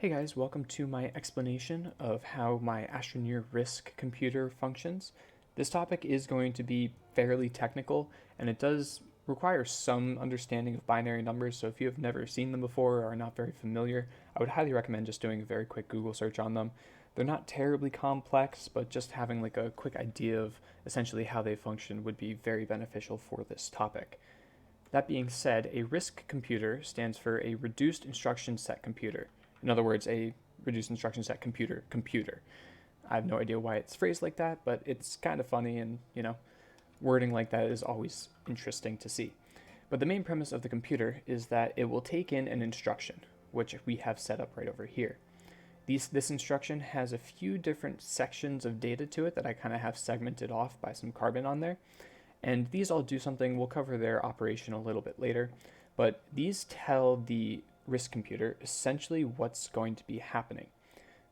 Hey guys, welcome to my explanation of how my Astroneer RISC computer functions. This topic is going to be fairly technical, and it does require some understanding of binary numbers, so if you have never seen them before or are not very familiar, I would highly recommend just doing a very quick Google search on them. They're not terribly complex, but just having like a quick idea of essentially how they function would be very beneficial for this topic. That being said, a RISC computer stands for a reduced instruction set computer. In other words, a reduced instruction set computer. I have no idea why it's phrased like that, but it's kind of funny, and wording like that is always interesting to see. But the main premise of the computer is that it will take in an instruction, which we have set up right over here. This instruction has a few different sections of data to it that I kind of have segmented off by some carbon on there. And these all do something. We'll cover their operation a little bit later. But these tell the RISC computer essentially what's going to be happening.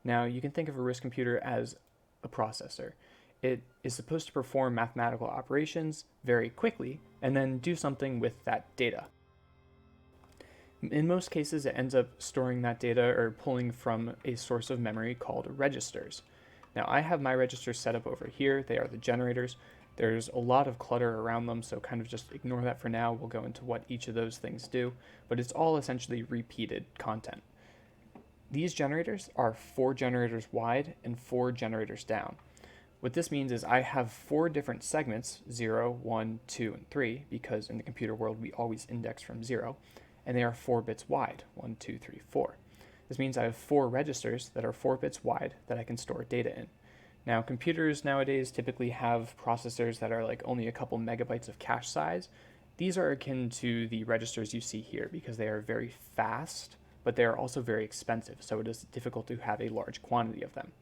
Now, you can think of a RISC computer as a processor. It is supposed to perform mathematical operations very quickly and then do something with that data. In most cases, it ends up storing that data or pulling from a source of memory called registers. Now, I have my registers set up over here. They are the generators. There's a lot of clutter around them, so kind of just ignore that for now. We'll go into what each of those things do, but it's all essentially repeated content. These generators are 4 generators wide and 4 generators down. What this means is I have 4 different segments, 0, 1, 2, and 3, because in the computer world we always index from 0, and they are 4 bits wide, 1, 2, 3, 4. This means I have 4 registers that are 4 bits wide that I can store data in. Now, computers nowadays typically have processors that are like only a couple megabytes of cache size. These are akin to the registers you see here because they are very fast, but they are also very expensive, so it is difficult to have a large quantity of them.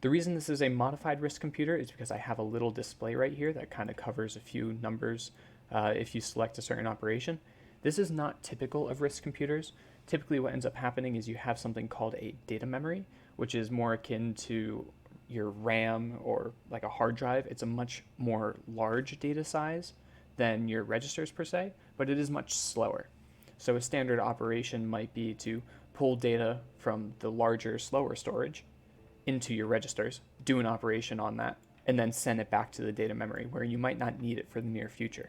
The reason this is a modified RISC computer is because I have a little display right here that kind of covers a few numbers if you select a certain operation. This is not typical of RISC computers. Typically what ends up happening is you have something called a data memory, which is more akin to your RAM or like a hard drive. It's a much more large data size than your registers per se, but it is much slower. So a standard operation might be to pull data from the larger, slower storage into your registers, do an operation on that, and then send it back to the data memory where you might not need it for the near future.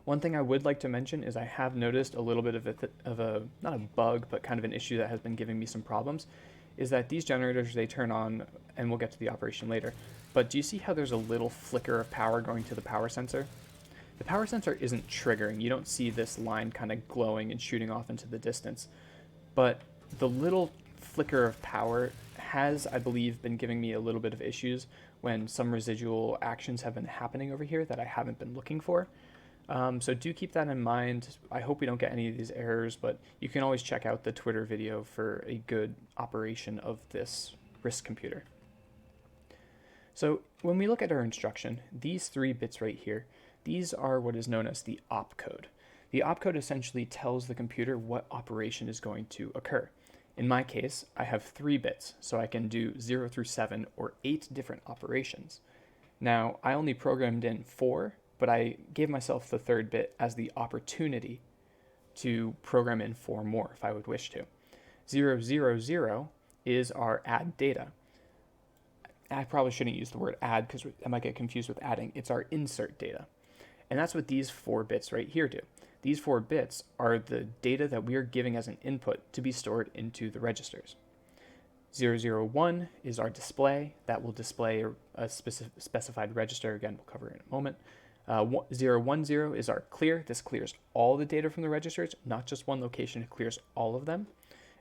One thing I would like to mention is I have noticed a little bit of a not a bug, but kind of an issue that has been giving me some problems, is that these generators, they turn on, and we'll get to the operation later, but do you see how there's a little flicker of power going to the power sensor? The power sensor isn't triggering. You don't see this line kind of glowing and shooting off into the distance, but the little flicker of power has, I believe, been giving me a little bit of issues when some residual actions have been happening over here that I haven't been looking for. So do keep that in mind. I hope we don't get any of these errors, but you can always check out the Twitter video for a good operation of this RISC computer. So when we look at our instruction, these 3 bits right here, these are what is known as the opcode. The opcode essentially tells the computer what operation is going to occur. In my case, I have 3 bits, so I can do 0 through 7 or 8 different operations. Now, I only programmed in 4, but I gave myself the 3rd bit as the opportunity to program in 4 more if I would wish to. 0, 0, 0 is our add data. I probably shouldn't use the word add because I might get confused with adding. It's our insert data. And that's what these 4 bits right here do. These 4 bits are the data that we are giving as an input to be stored into the registers. 001 is our display. That will display a specified register. Again, we'll cover it in a moment. 010 is our clear. This clears all the data from the registers, not just one location. It clears all of them.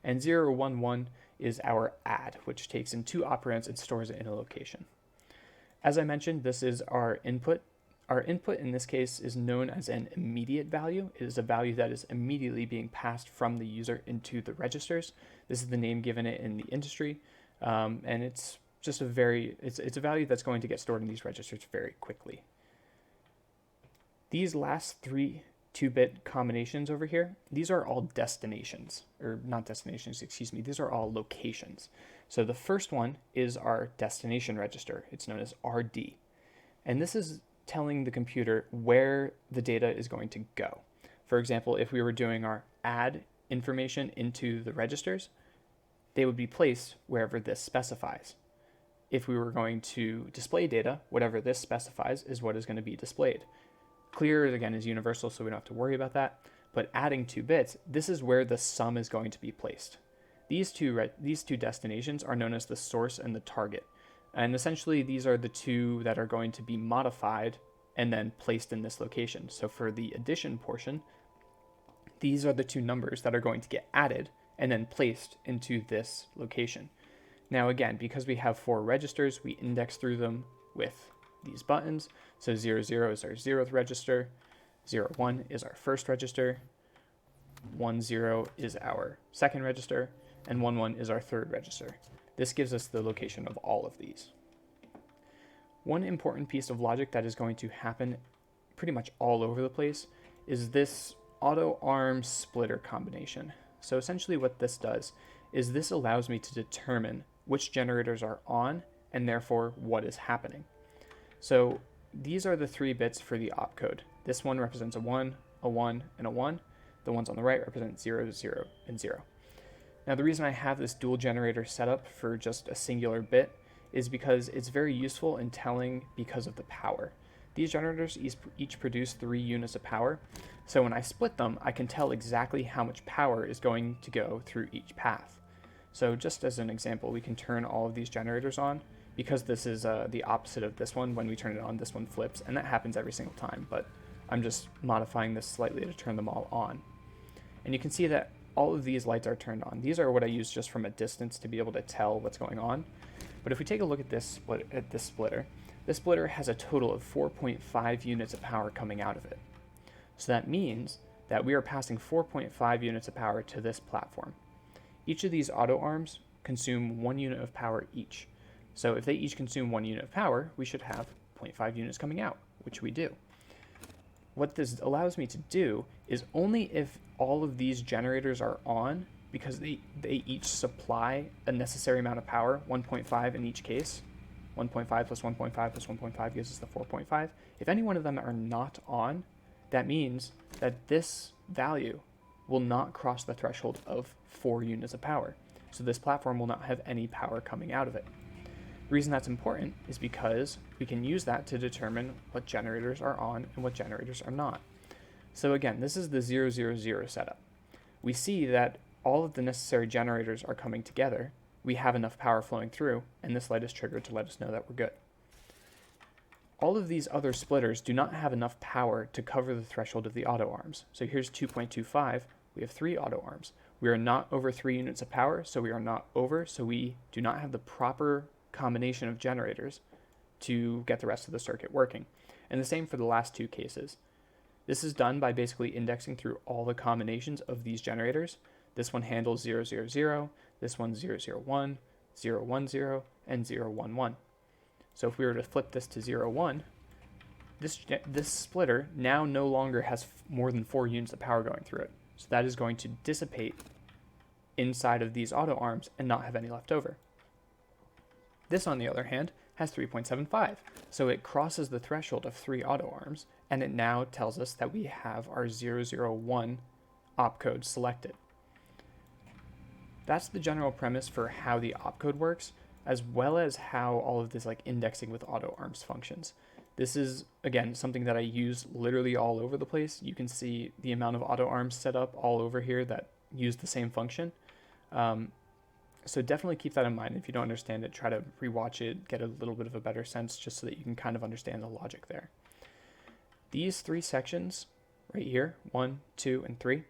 And 011 is our add, which takes in 2 operands and stores it in a location. As I mentioned, this is our input. Our input in this case is known as an immediate value. It is a value that is immediately being passed from the user into the registers. This is the name given it in the industry, and it's just a value that's going to get stored in these registers very quickly. These last 3 2-bit combinations over here, these are all destinations, or not destinations, excuse me, these are all locations. So the first one is our destination register. It's known as RD. And this is telling the computer where the data is going to go. For example, if we were doing our add information into the registers, they would be placed wherever this specifies. If we were going to display data, whatever this specifies is what is going to be displayed. Clear, again, is universal, so we don't have to worry about that. But adding 2 bits, this is where the sum is going to be placed. These two destinations are known as the source and the target. And essentially, these are the two that are going to be modified and then placed in this location. So for the addition portion, these are the 2 numbers that are going to get added and then placed into this location. Now again, because we have 4 registers, we index through them with these buttons. So 00 is our 0th register, 01 is our 1st register, 10 is our 2nd register, and 11 is our 3rd register. This gives us the location of all of these. One important piece of logic that is going to happen pretty much all over the place is this auto arm splitter combination. So essentially what this does is this allows me to determine which generators are on and therefore what is happening. So these are the 3 bits for the opcode. This one represents a 1, and a 1. The ones on the right represent 0, 0, and 0. Now the reason I have this dual generator set up for just a singular bit is because it's very useful in telling because of the power. These generators each produce 3 units of power, so when I split them, I can tell exactly how much power is going to go through each path. So just as an example, we can turn all of these generators on. Because this is the opposite of this one, when we turn it on, this one flips, and that happens every single time, but I'm just modifying this slightly to turn them all on. And you can see that all of these lights are turned on. These are what I use just from a distance to be able to tell what's going on. But if we take a look at this splitter has a total of 4.5 units of power coming out of it. So that means that we are passing 4.5 units of power to this platform. Each of these auto arms consume 1 unit of power each. So if they each consume 1 unit of power, we should have 0.5 units coming out, which we do. What this allows me to do is only if all of these generators are on, because they each supply a necessary amount of power, 1.5 in each case, 1.5 plus 1.5 plus 1.5 gives us the 4.5. If any one of them are not on, that means that this value will not cross the threshold of 4 units of power. So this platform will not have any power coming out of it. The reason that's important is because we can use that to determine what generators are on and what generators are not. So again, this is the 000 setup. We see that all of the necessary generators are coming together, we have enough power flowing through, and this light is triggered to let us know that we're good. All of these other splitters do not have enough power to cover the threshold of the auto arms. So here's 2.25, we have 3 auto arms. We are not over 3 units of power, so we are not over, so we do not have the proper combination of generators to get the rest of the circuit working. And the same for the last 2 cases. This is done by basically indexing through all the combinations of these generators. This one handles 000, this one 001, 010, and 011. So if we were to flip this to 01, this splitter now no longer has more than 4 units of power going through it. So that is going to dissipate inside of these auto arms and not have any left over. This, on the other hand, has 3.75, so it crosses the threshold of 3 auto arms, and it now tells us that we have our 001 opcode selected. That's the general premise for how the opcode works, as well as how all of this indexing with auto arms functions. This is, again, something that I use literally all over the place. You can see the amount of auto arms set up all over here that use the same function. So definitely keep that in mind. If you don't understand it, try to rewatch it, get a little bit of a better sense just so that you can kind of understand the logic there. These 3 sections right here, 1, 2, and 3,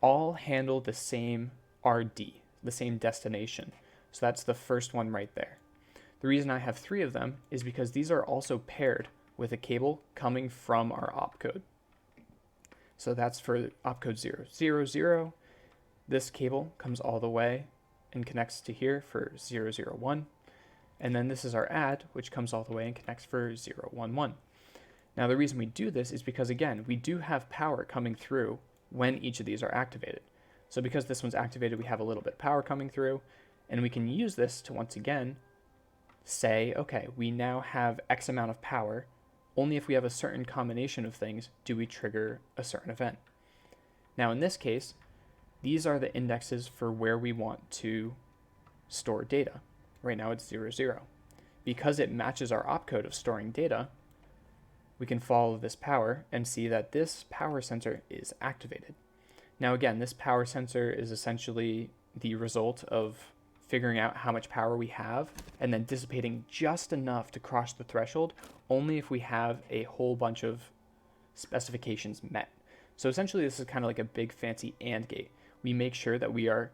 all handle the same RD, the same destination. So that's the first one right there. The reason I have 3 of them is because these are also paired with a cable coming from our opcode. So that's for opcode 000. This cable comes all the way and connects to here for 001. And then this is our add, which comes all the way and connects for 011. Now the reason we do this is because, again, we do have power coming through when each of these are activated. So because this one's activated, we have a little bit of power coming through, and we can use this to once again say, okay, we now have X amount of power. Only if we have a certain combination of things do we trigger a certain event. Now in this case, these are the indexes for where we want to store data. Right now it's 0, 0. Because it matches our opcode of storing data, we can follow this power and see that this power sensor is activated. Now again, this power sensor is essentially the result of figuring out how much power we have and then dissipating just enough to cross the threshold only if we have a whole bunch of specifications met. So essentially this is kind of like a big fancy AND gate. We make sure that we are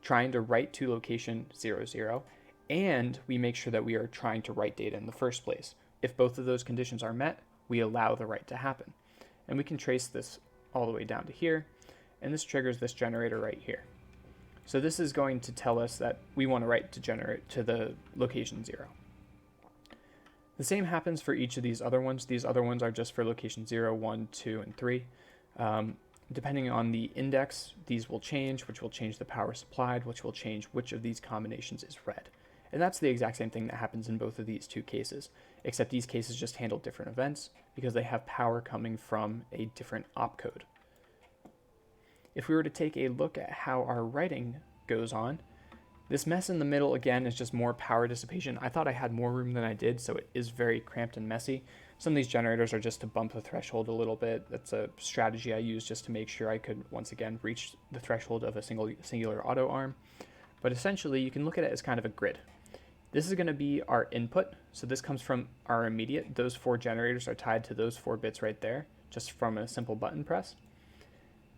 trying to write to location 0, 0, and we make sure that we are trying to write data in the first place. If both of those conditions are met, we allow the write to happen. And we can trace this all the way down to here, and this triggers this generator right here. So this is going to tell us that we want to write to the location 0. The same happens for each of these other ones. These other ones are just for location 0, 1, 2, and 3. Depending on the index, these will change, which will change the power supplied, which will change which of these combinations is read. And that's the exact same thing that happens in both of these two cases, except these cases just handle different events because they have power coming from a different opcode. If we were to take a look at how our writing goes on, this mess in the middle again is just more power dissipation. I thought I had more room than I did, so it is very cramped and messy. Some of these generators are just to bump the threshold a little bit. That's a strategy I use just to make sure I could once again reach the threshold of a singular auto arm. But essentially you can look at it as kind of a grid. This is going to be our input, so this comes from our immediate. Those 4 generators are tied to those 4 bits right there, just from a simple button press.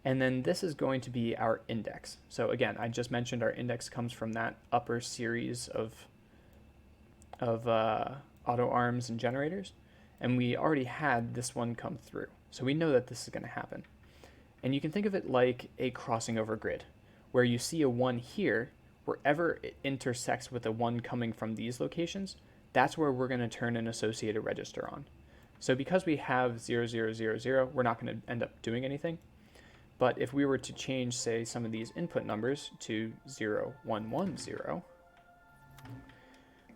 And then this is going to be our index. So again, I just mentioned our index comes from that upper series of auto arms and generators, and we already had this one come through. So we know that this is going to happen. And you can think of it like a crossing over grid, where you see a 1 here. Wherever it intersects with a 1 coming from these locations, that's where we're going to turn an associated register on. So because we have 0, 0, 0, 0, we're not going to end up doing anything. But if we were to change, say, some of these input numbers to 0, 1, 1, 0,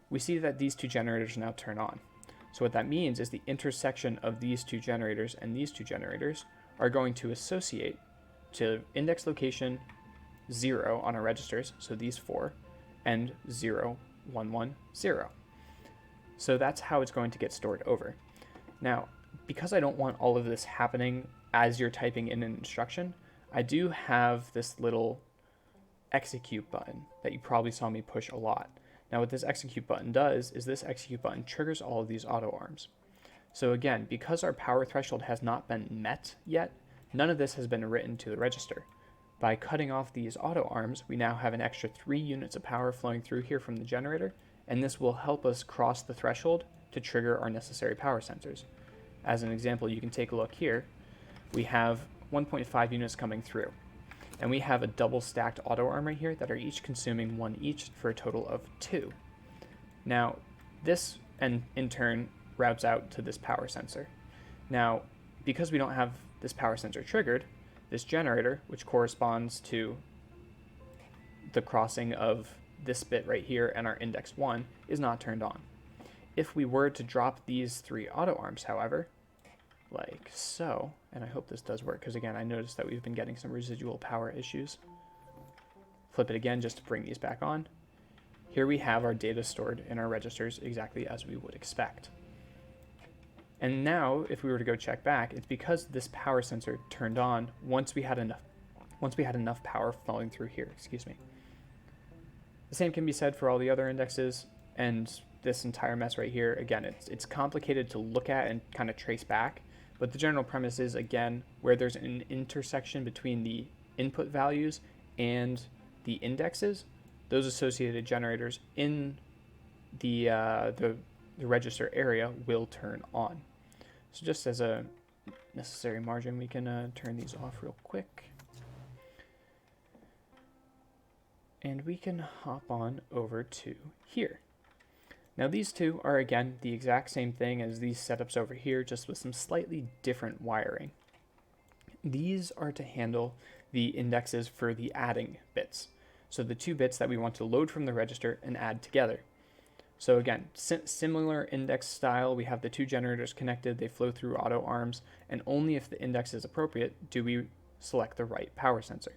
we see that these 2 generators now turn on. So what that means is the intersection of these 2 generators and these 2 generators are going to associate to index location 0 on our registers, so these 4, and 0, 1, 1, 0. So that's how it's going to get stored over. Now, because I don't want all of this happening as you're typing in an instruction, I do have this little execute button that you probably saw me push a lot. Now what this execute button does is this execute button triggers all of these auto arms. So again, because our power threshold has not been met yet, none of this has been written to the register. By cutting off these auto arms, we now have an extra 3 units of power flowing through here from the generator, and this will help us cross the threshold to trigger our necessary power sensors. As an example, you can take a look here. We have 1.5 units coming through, and we have a double stacked auto arm right here that are each consuming 1 each for a total of 2. Now, this in turn routes out to this power sensor. Now, because we don't have this power sensor triggered, this generator, which corresponds to the crossing of this bit right here and our index 1, is not turned on. If we were to drop these 3 auto arms, however, like so, and I hope this does work because again I noticed that we've been getting some residual power issues. Flip it again just to bring these back on. Here we have our data stored in our registers exactly as we would expect. And now if we were to go check back, it's because this power sensor turned on once we had enough power flowing through here, excuse me. The same can be said for all the other indexes and this entire mess right here. Again, it's complicated to look at and kind of trace back, but the general premise is, again, where there's an intersection between the input values and the indexes, those associated generators in the register area will turn on. So just as a necessary margin, we can turn these off real quick. And we can hop on over to here. Now these two are again the exact same thing as these setups over here, just with some slightly different wiring. These are to handle the indexes for the adding bits. So the 2 bits that we want to load from the register and add together. So again, similar index style, we have the 2 generators connected, they flow through auto arms, and only if the index is appropriate do we select the right power sensor.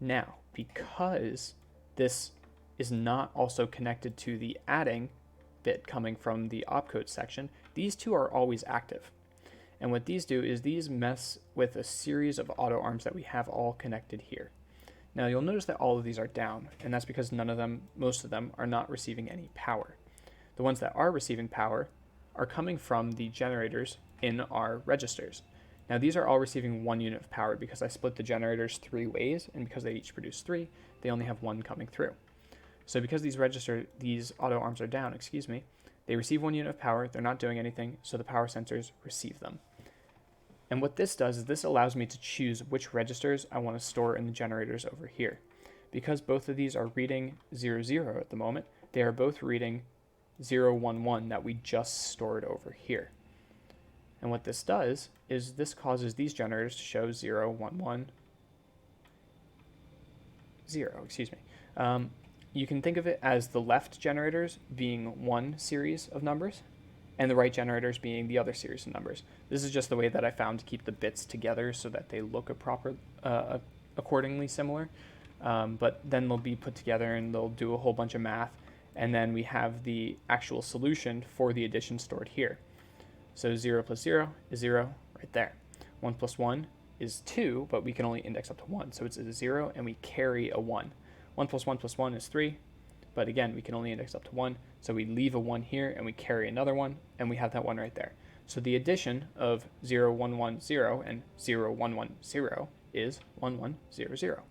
Now, because this is not also connected to the adding bit coming from the opcode section, these two are always active. And what these do is these mess with a series of auto arms that we have all connected here. Now you'll notice that all of these are down, and that's because most of them are not receiving any power. The ones that are receiving power are coming from the generators in our registers. Now these are all receiving 1 unit of power because I split the generators 3 ways, and because they each produce 3, they only have 1 coming through. So because these auto arms are down, they receive 1 unit of power, they're not doing anything, so the power sensors receive them. And what this does is this allows me to choose which registers I want to store in the generators over here. Because both of these are reading 0, 0 at the moment, they are both reading 0, 1, 1 that we just stored over here. And what this does is this causes these generators to show 0, 1, 1, 0, you can think of it as the left generators being one series of numbers, and the right generators being the other series of numbers. This is just the way that I found to keep the bits together so that they look accordingly similar. But then they'll be put together and they'll do a whole bunch of math, and then we have the actual solution for the addition stored here. So 0 plus 0 is 0 right there. 1 plus 1 is 2, but we can only index up to 1, so it's a 0 and we carry a 1. 1 plus 1 plus 1 is 3, but again, we can only index up to 1, so we leave a 1 here and we carry another 1, and we have that 1 right there. So the addition of 0, 1, 1, 0 and 0, 1, 1, 0 is 1, 1, 0, 0.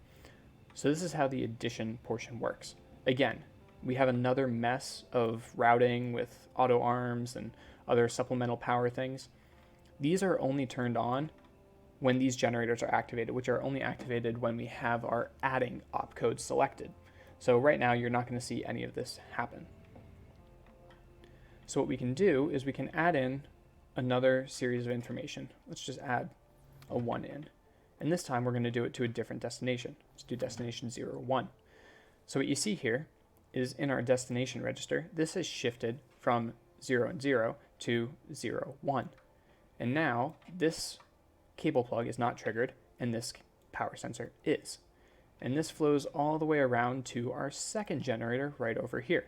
So this is how the addition portion works. Again, we have another mess of routing with auto arms and other supplemental power things. These are only turned on when these generators are activated, which are only activated when we have our adding opcode selected. So right now you're not going to see any of this happen. So what we can do is we can add in another series of information. Let's just add a 1 in. And this time we're going to do it to a different destination. Let's do destination 0, 1. So what you see here is in our destination register, this has shifted from 0 and 0 to 0, 1. And now this cable plug is not triggered and this power sensor is. And this flows all the way around to our second generator right over here.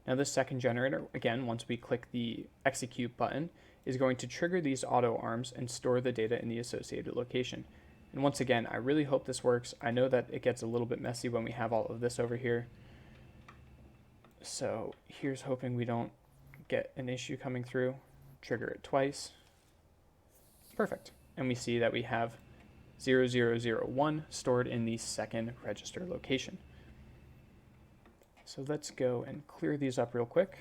Now this second generator, again, once we click the execute button, is going to trigger these auto arms and store the data in the associated location. And once again, I really hope this works. I know that it gets a little bit messy when we have all of this over here. So here's hoping we don't get an issue coming through. Trigger it twice. Perfect. And we see that we have 0001 stored in the second register location. So let's go and clear these up real quick,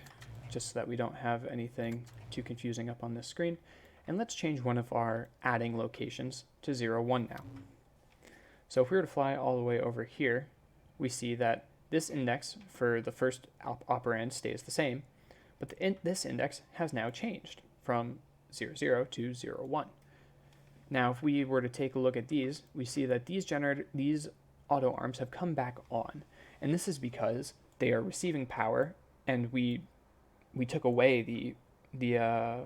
just so that we don't have anything too confusing up on this screen. And let's change one of our adding locations to 01 now. So if we were to fly all the way over here, we see that this index for the first operand stays the same, but this index has now changed from 00 to 01. Now, if we were to take a look at these, we see that these auto arms have come back on, and this is because they are receiving power, and we took away the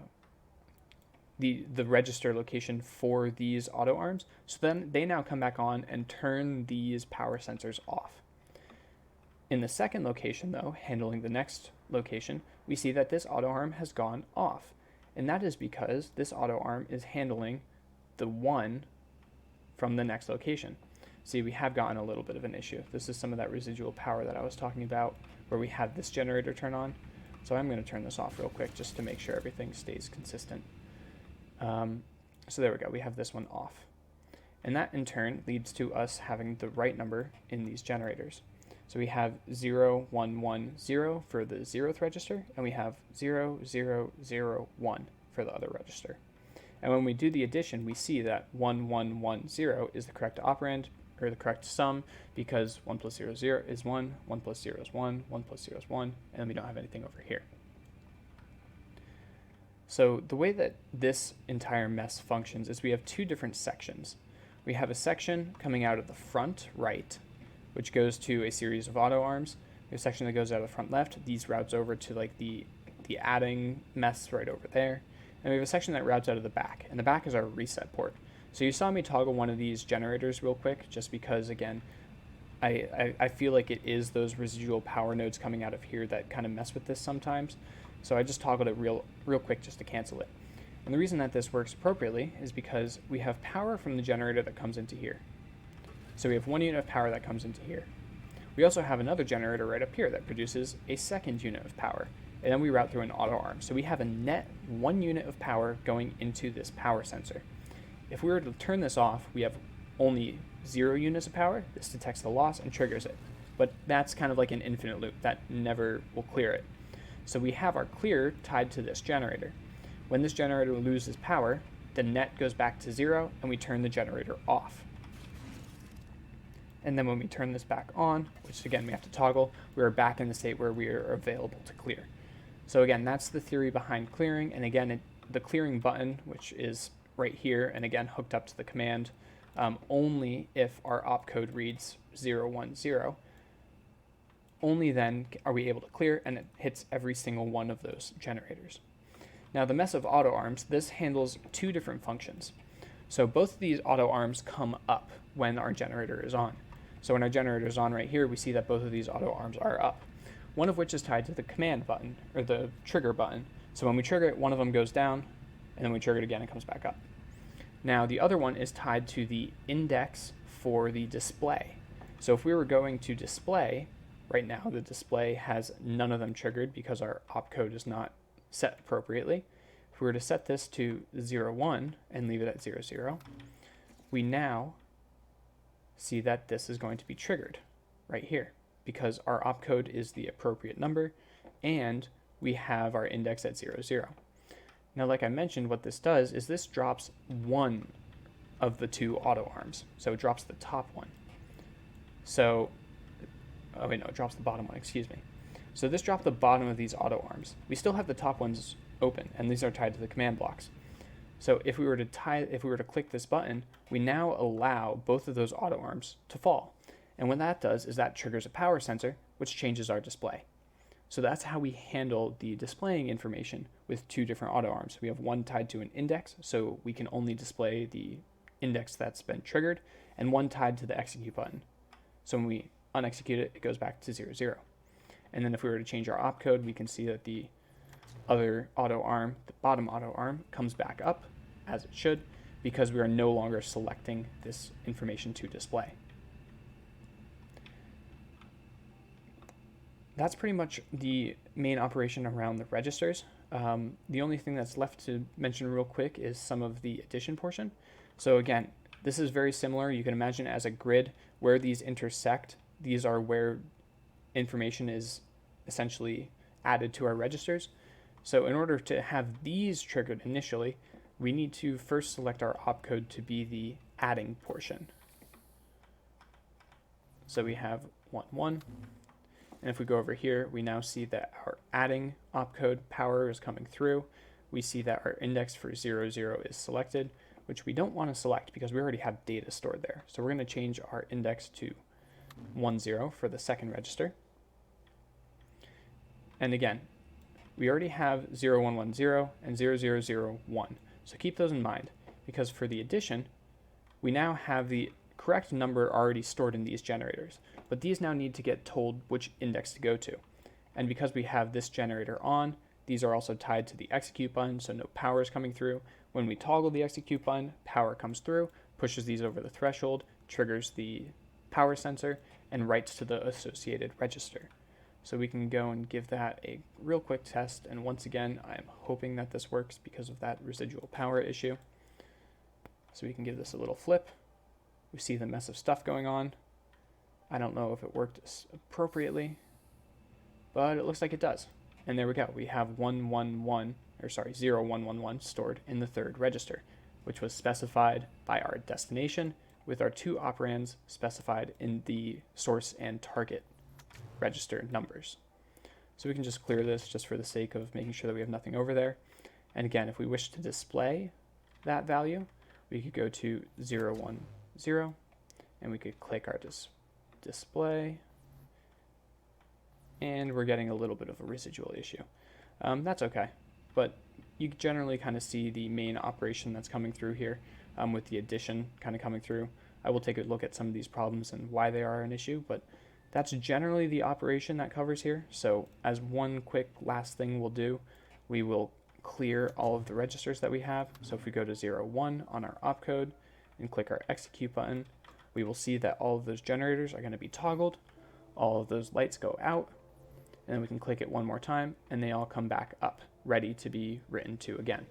register location for these auto arms, so then they now come back on and turn these power sensors off. In the second location, though, handling the next location, we see that this auto arm has gone off, and that is because this auto arm is handling the 1 from the next location. See, we have gotten a little bit of an issue. This is some of that residual power that I was talking about where we had this generator turn on. So I'm going to turn this off real quick just to make sure everything stays consistent. So there we go, we have this one off. And that in turn leads to us having the right number in these generators. So we have 0, 1, 1, 0 for the 0th register, and we have 0, 0, 0, 1 for the other register. And when we do the addition, we see that 1, 1, 1, 0 is the correct operand, or the correct sum, because 1 plus 0 is 0 is 1, 1 plus 0 is 1, 1 plus 0 is 1, and then we don't have anything over here. So the way that this entire mess functions is we have two different sections. We have a section coming out of the front right, which goes to a series of auto arms. We have a section that goes out of the front left. These routes over to like the adding mess right over there. And we have a section that routes out of the back, and the back is our reset port. So you saw me toggle one of these generators real quick, just because, again, I feel like it is those residual power nodes coming out of here that kind of mess with this sometimes. So I just toggled it real quick just to cancel it. And the reason that this works appropriately is because we have power from the generator that comes into here. So we have 1 unit of power that comes into here. We also have another generator right up here that produces a second unit of power. And then we route through an auto arm. So we have a net 1 unit of power going into this power sensor. If we were to turn this off, we have only 0 units of power. This detects the loss and triggers it. But that's kind of like an infinite loop. That never will clear it. So we have our clear tied to this generator. When this generator loses power, the net goes back to 0 and we turn the generator off. And then when we turn this back on, which again we have to toggle, we are back in the state where we are available to clear. So again, that's the theory behind clearing. And again, the clearing button, which is right here, and again hooked up to the command, only if our opcode reads 010, only then are we able to clear, and it hits every single one of those generators. Now the mess of auto arms, this handles 2 different functions. So both of these auto arms come up when our generator is on. So when our generator is on right here, we see that both of these auto arms are up. One of which is tied to the command button, or the trigger button. So when we trigger it, one of them goes down, and then we trigger it again, it comes back up. Now the other one is tied to the index for the display. So if we were going to display, right now the display has none of them triggered because our opcode is not set appropriately. If we were to set this to 01 and leave it at 00, we now see that this is going to be triggered right here because our opcode is the appropriate number and we have our index at 00. Now, like I mentioned, what this does is this drops one of the 2 auto arms. So it drops the top one. So, oh wait, no, it drops the bottom one, excuse me. So this dropped the bottom of these auto arms. We still have the top ones open, and these are tied to the command blocks. So if we were to click this button, we now allow both of those auto arms to fall. And what that does is that triggers a power sensor, which changes our display. So that's how we handle the displaying information with 2 different auto arms. We have one tied to an index, so we can only display the index that's been triggered, and one tied to the execute button. So when we unexecute it, it goes back to 00. And then if we were to change our opcode, we can see that the other auto arm, the bottom auto arm, comes back up as it should because we are no longer selecting this information to display. That's pretty much the main operation around the registers. The only thing that's left to mention real quick is some of the addition portion. So again, this is very similar. You can imagine as a grid where these intersect. These are where information is essentially added to our registers. So in order to have these triggered initially, we need to first select our opcode to be the adding portion. So we have 1, 1. And if we go over here, we now see that our adding opcode power is coming through. We see that our index for 00 is selected, which we don't want to select because we already have data stored there. So we're going to change our index to 10 for the second register. And again, we already have 0110 and 0001. So keep those in mind because for the addition, we now have the correct number already stored in these generators, but these now need to get told which index to go to. And because we have this generator on, these are also tied to the execute button, so no power is coming through. When we toggle the execute button, power comes through, pushes these over the threshold, triggers the power sensor, and writes to the associated register. So we can go and give that a real quick test, and once again, I'm hoping that this works because of that residual power issue. So we can give this a little flip. We see the mess of stuff going on. I don't know if it worked appropriately, but it looks like it does. And there we go. We have 0111 stored in the third register, which was specified by our destination with our 2 operands specified in the source and target register numbers. So we can just clear this just for the sake of making sure that we have nothing over there. And again, if we wish to display that value, we could go to 010 and we could click our display, and we're getting a little bit of a residual issue. That's okay, but you generally kind of see the main operation that's coming through here with the addition kind of coming through. I will take a look at some of these problems and why they are an issue, but that's generally the operation that covers here. So as one quick last thing we'll do, we will clear all of the registers that we have. So if we go to 01 on our opcode and click our execute button, we will see that all of those generators are going to be toggled. All of those lights go out, and then we can click it one more time and they all come back up, ready to be written to again.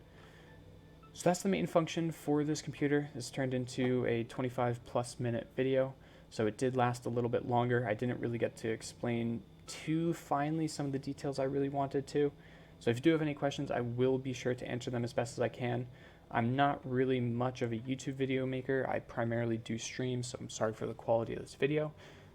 So that's the main function for this computer. This turned into a 25+ minute video, so it did last a little bit longer. I didn't really get to explain too finely some of the details I really wanted to. So if you do have any questions, I will be sure to answer them as best as I can. I'm not really much of a YouTube video maker. I primarily do streams, so I'm sorry for the quality of this video.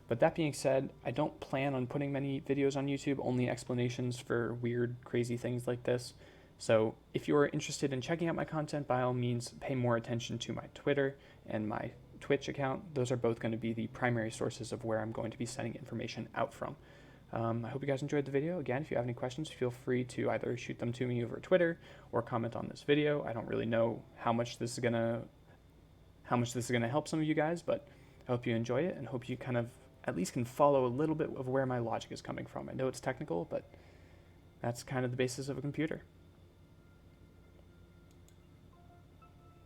But that being said, I don't plan on putting many videos on YouTube, only explanations for weird, crazy things like this. So if you are interested in checking out my content, by all means, pay more attention to my Twitter and my Twitch account. Those are both going to be the primary sources of where I'm going to be sending information out from. I hope you guys enjoyed the video. Again, if you have any questions, feel free to either shoot them to me over Twitter or comment on this video. I don't really know how much this is gonna help some of you guys, but I hope you enjoy it and hope you kind of at least can follow a little bit of where my logic is coming from. I know it's technical, but that's kind of the basis of a computer.